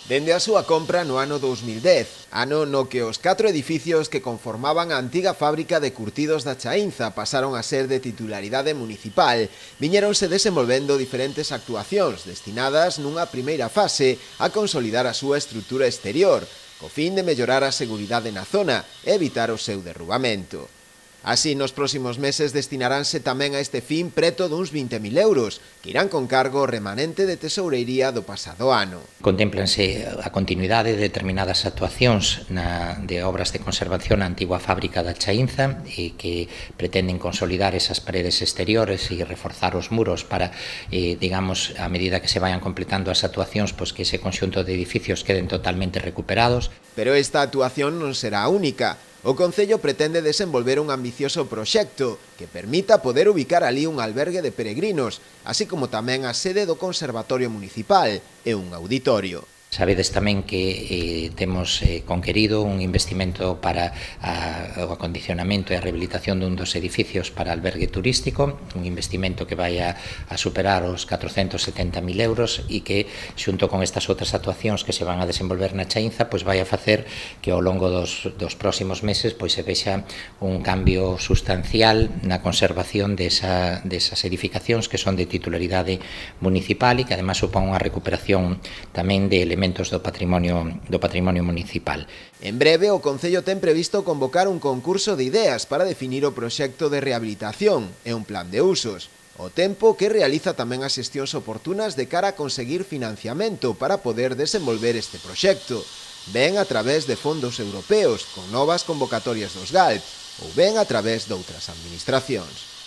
Dende a súa compra no ano 2010, ano no que os 4 edificios que conformaban a antiga fábrica de curtidos da Chaínza pasaron a ser de titularidade municipal, viñéronse desenvolvendo diferentes actuacións destinadas nunha primeira fase a consolidar a súa estrutura exterior, co fin de mellorar a seguridade na zona e evitar o seu derrubamento. Así, nos próximos meses destinaránse tamén a este fin preto duns 20.000 euros, que irán con cargo ao remanente de tesourería do pasado ano. Contemplanse a continuidade de determinadas actuacións de obras de conservación na antigua fábrica da Chaínza e que pretenden consolidar esas paredes exteriores e reforzar os muros para, digamos, a medida que se vayan completando as actuacións, pois que ese conxunto de edificios queden totalmente recuperados. Pero esta actuación non será a única. O Concello pretende desenvolver un ambicioso proxecto que permita poder ubicar ali un albergue de peregrinos, así como tamén a sede do Conservatorio Municipal e un auditorio. Sabedes tamén que temos conquerido un investimento para o acondicionamento e a rehabilitación dun dos edificios para albergue turístico, un investimento que vai a superar os 470.000 euros e que, xunto con estas outras actuacións que se van a desenvolver na Chaínza, pois vai a facer que ao longo dos próximos meses pois se vexa un cambio sustancial na conservación desas edificacións que son de titularidade municipal e que además supón unha recuperación tamén de elementos do patrimonio municipal. En breve, o Concello ten previsto convocar un concurso de ideas para definir o proxecto de rehabilitación e un plan de usos, ao tempo que realiza tamén as xestións oportunas de cara a conseguir financiamento para poder desenvolver este proxecto, ben a través de fondos europeos con novas convocatorias dos GALP ou ben a través doutras administracións.